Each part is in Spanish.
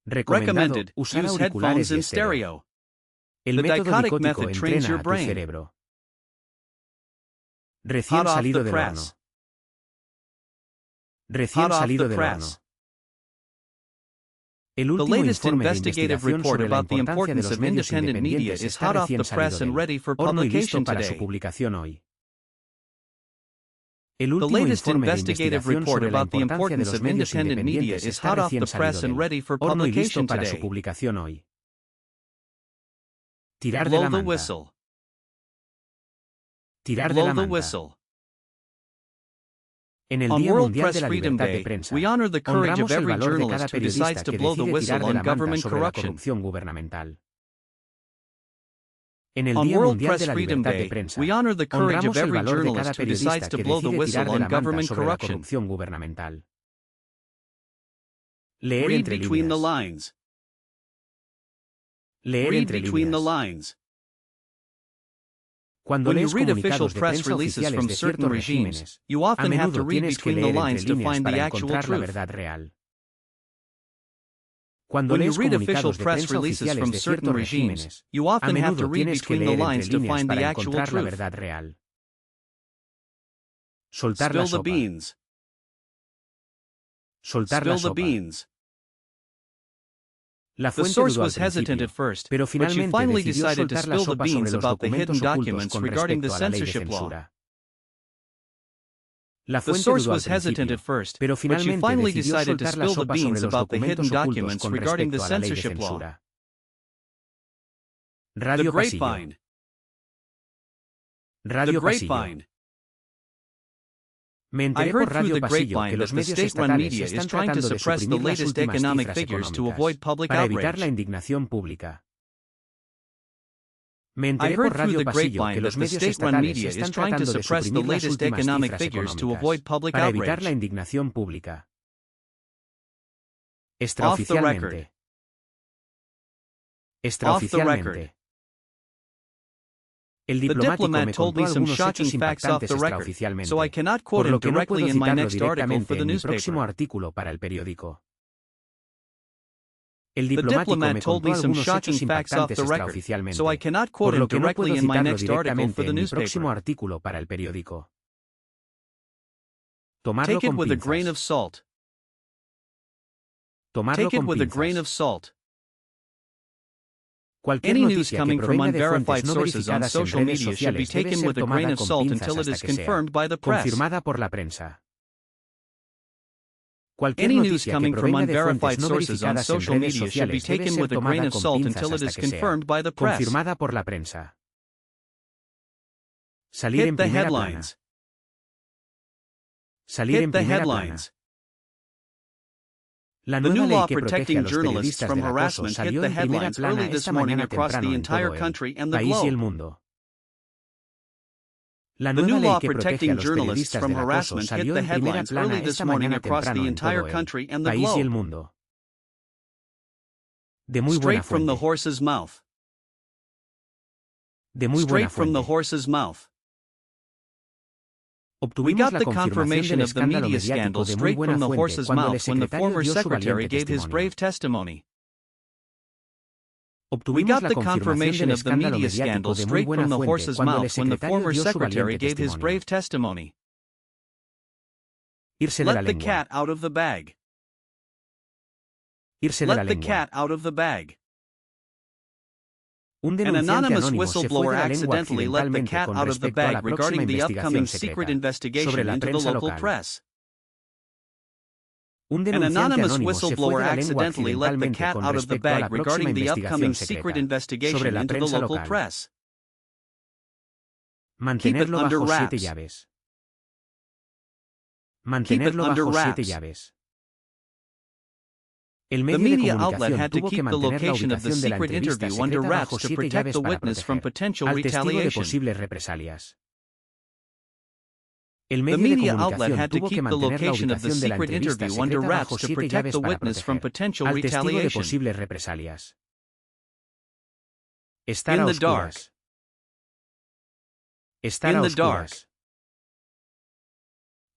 Recomendado, usar use auriculares headphones y in estéreo. stereo. El The método dichotic dicótico method trains entrena your a tu brain. cerebro. Hot Recién off salido the del horno. press. Recién Hot off salido the del press. horno. El The último latest informe de investigative investigación report sobre la about the importancia de importance los of medios independent media independientes is está hot off the recién press salido and del ready for horno y listo publication para su today. publicación hoy. El The último latest informe de investigative investigación report sobre la about the importancia de importance los of medios independent media independientes is está hot off the recién salido press and del ready for horno y listo publication para su today. publicación hoy. Tirar de Blow la the manta. whistle. Tirar de Blow la the manta. whistle. En el On Día World Mundial Press de la Freedom Libertad de Day, Prensa, we honor the courage honramos of el every valor de cada journalist who decides periodista to que blow the decide whistle tirar de on la manta government sobre la corruption. corrupción gubernamental. En el On Día World Mundial Press de la Freedom Libertad de Day, Prensa, we honor the courage of honramos el every valor de cada journalist who decides periodista to que blow the decide whistle tirar de on la manta government sobre la corruption. corrupción gubernamental. Leer Read entre between the líneas. lines. Leer Read entre between the líneas. lines. Cuando When you lees read official comunicados de press prensa releases oficiales from de certain ciertos regimes, regímenes, you a often have to menudo read tienes que between the leer entre lines to líneas find the para actual encontrar la truth. verdad real. Cuando When you lees read official comunicados de press prensa releases oficiales from de certain ciertos regimes, regímenes, you a often have to menudo read tienes que between the leer entre lines to líneas find the para actual encontrar la truth. verdad real. Soltar la Spill the sopa. beans. Soltar la Spill the sopa. beans. La The fuente source dudó al was hesitant principio, at first, pero but she finalmente finally decidió decided to soltar la spill the sopa sobre beans los about the hidden documentos ocultos documents con regarding the respecto a la ley de censorship law. censura. La The fuente source dudó al was hesitant principio, at first, pero but she finalmente finally decidió decided to soltar la spill the sopa sobre beans los about the documentos hidden ocultos documents con regarding the respecto a la ley de censorship law. censura. The Radio Pasillo. grapevine. The Radio Pasillo. grapevine. Me I enteré heard por through Radio the Pasillo que grapevine los that the medios state-run estatales media is están trying to tratando de suppress the suprimir las latest últimas economic cifras figures to económicas avoid public para evitar la outrage. indignación pública. Me I enteré heard por through Radio the Pasillo que grapevine los that the medios state-run estatales media están is trying to tratando de suppress the suprimir las latest últimas economic cifras figures to económicas avoid public para evitar la outrage. indignación pública. Off the Extraoficialmente. record. Extraoficialmente. El The diplomático me diplomat told contó me some algunos shocking hechos facts off impactantes the record, extraoficialmente, so I cannot quote por him lo que no directly puedo in my citarlo next article directamente for the en mi próximo newspaper. artículo para el periódico. El The diplomático me diplomat told contó me some algunos shocking hechos facts off impactantes the record, extraoficialmente, so I cannot quote por him lo que no puedo directly in my citarlo next article directamente for the en mi próximo newspaper. artículo para el periódico. Tomarlo Take it con with a grain of pinzas. salt. Tomarlo Take it con with a grain of pinzas. salt. Cualquier Any news noticia que coming from provenga de fuentes unverified no sources on verificadas en social redes media should be sociales debe taken ser with a grain tomada of con salt pinzas until it hasta is que sea confirmed by the press. confirmada por la prensa. Cualquier Any news noticia que coming from provenga de unverified fuentes no sources on verificadas en social redes media should be sociales debe taken ser with a grain tomada of con salt pinzas until it hasta is que sea confirmed by the press. confirmada por la prensa. Salir Hit en the primera plana. headlines. Salir en Hit the primera plana. headlines. La The nueva new ley law que protege a protecting los journalists periodistas from del acoso harassment hit salió the en primera headlines plana early this esta morning mañana across temprano the en entire todo el country and the país y el globe. mundo. La The nueva new ley law que protege a protecting los journalists periodistas from del acoso harassment hit salió the en primera headlines plana early this esta morning mañana across temprano the en entire todo el country and the país y el globe. mundo. De muy buena Straight from the fuente. horse's mouth. De muy buena Straight from the fuente. horse's mouth. We Obtuvimos got la the confirmación confirmation del of the escándalo media mediático scandal de muy straight buena from the fuente horse's cuando el mouth when the secretario former dio su secretary valiente gave his testimonio. brave testimony. We Obtuvimos got la the confirmación confirmation del of the escándalo media mediático scandal de muy straight buena from the fuente horse's cuando el mouth when the secretario former dio su secretary valiente gave his testimonio. brave testimony. Irse de la Let the lengua. cat out of the bag. Irse de la Let the lengua. cat out of the bag. Un An denunciante anonymous anónimo se fue whistleblower de la lengua accidentally let the accidentalmente cat con out of the respecto a la bag próxima regarding the upcoming investigación secret secreta sobre investigation la into the prensa local local. press. Un An denunciante anonymous anónimo se fue whistleblower de la lengua accidentally let the accidentalmente cat con out of the respecto a la bag próxima regarding the upcoming investigación secret secreta sobre investigation la into the prensa local local. press. Keep it Mantenerlo under bajo siete wraps. llaves. Keep it Mantenerlo under bajo siete wraps. llaves. El The medio de media outlet comunicación had to tuvo que keep the mantener la location of the ubicación de la secret entrevista interview under secreta wraps bajo to siete protect llaves the para witness from proteger potential al testigo de retaliation. posibles represalias. El The medio de media outlet comunicación had to tuvo que keep the mantener la location of the ubicación de la secret entrevista interview under secreta wraps bajo to siete protect llaves the para witness from proteger potential al testigo de retaliation. posibles represalias. Estar In a the dark. oscuras. Estar In a the dark. oscuras.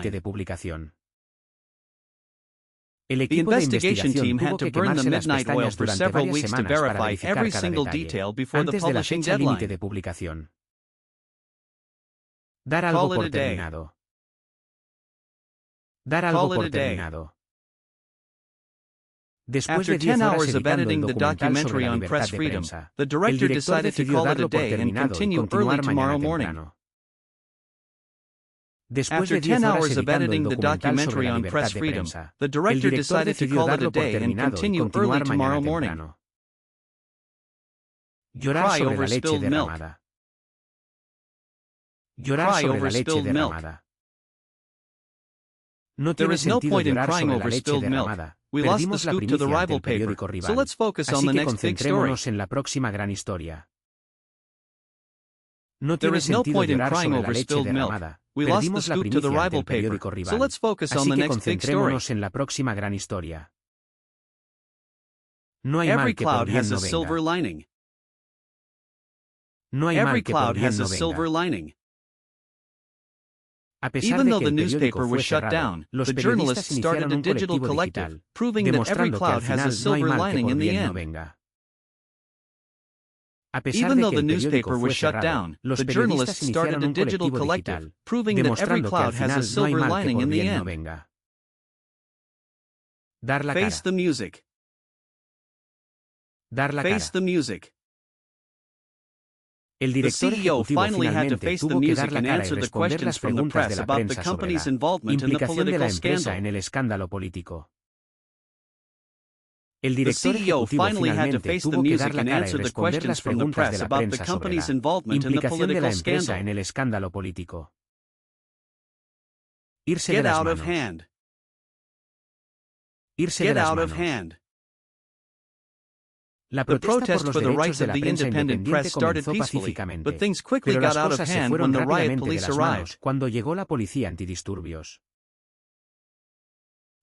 Límite deadline. de publicación. El The equipo de investigation investigación team tuvo had to que burn the quemarse las midnight oil pestañas for durante several varias weeks to semanas para verify verificar every cada single detalle, detail before the antes de la publishing fecha límite deadline. de publicación. Dar algo Call it por a day. terminado. Dar algo Call it por a day. terminado. Después After de 10 10 horas hours of editando el editing the documental sobre documentary la on libertad press de freedom, prensa, the el director director decided to decidió call it a darlo por day and terminado y continue early continuar tomorrow mañana morning. temprano. Después After de 10 10 horas hours of editando el editing the documental sobre documentary la on libertad press de freedom, prensa, the el director director decided to decidió call it darlo a por day and terminado y continue early continuar mañana tomorrow morning. temprano. Llorar Cry sobre over la leche spilled milk. derramada. Llorar Cry sobre over la leche spilled milk. derramada. No There tiene is no sentido point in llorar crying sobre over la leche spilled milk. derramada. We lost the Perdimos la scoop to the primicia ante rival el paper, periódico so rival. let's focus on Así the que next big story. concentrémonos en la próxima gran historia. No There tiene is no sentido point in llorar crying sobre la over leche spilled milk. derramada. We lost the Perdimos la scoop to the primicia ante rival el paper, periódico so rival. let's focus on Así the que next big story. concentrémonos en la próxima gran historia. No hay Every mal que por cloud bien has no a silver venga. lining. No hay Every mal que por cloud bien has no a silver venga. lining. A pesar Even de though que the el newspaper periódico was fue shut cerrado, down, los the journalists periodistas started iniciaron a un digital colectivo collective, digital, proving that every demostrando que cloud al has a final no hay silver mal que lining por in the bien no end. venga. A pesar Even de though que the el periódico newspaper fue was shut cerrado, down, los the journalists periodistas started iniciaron a un digital colectivo collective, digital, proving that every demostrando que cloud al has a final no hay silver mal que lining por in the bien no end. venga. Dar la Face cara. the music. Dar la Face cara. the music. El The director CEO ejecutivo finally had to finalmente face the tuvo que music dar la and cara y answer the responder questions las from the preguntas de press la about the prensa sobre company's la involvement in the implicación de la political empresa scandal. en el escándalo político. El The director CEO ejecutivo finally had to finalmente face the tuvo que dar music la and cara y answer the responder questions las from the preguntas de press la about the prensa sobre company's la involvement in the implicación de la political empresa scandal. en el escándalo político. Irse de Get las out of manos. hand. Irse de Get las out of manos. hand. La The protesta por protest los for the derechos rights de of la the prensa independent independiente press started comenzó peacefully, pacíficamente, but things quickly pero las got out of cosas se hand fueron when the riot rápidamente de police las arrived. manos cuando llegó la policía antidisturbios.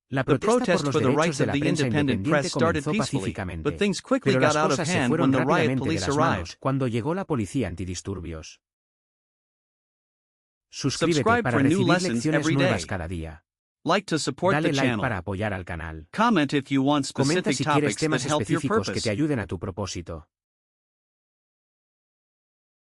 La The protesta por protest los for the derechos rights de of la the prensa independent press independiente started comenzó peacefully, pacíficamente, but things quickly pero got las out of cosas se hand fueron when the riot rápidamente de police las arrived. manos cuando llegó la policía antidisturbios. Suscríbete Subscribe para for new recibir lessons lecciones every nuevas day. cada día. Like to support Dale the like channel. para apoyar al canal. Comment if you want Comenta specific si quieres topics that temas help your específicos que purpose. te ayuden a tu propósito.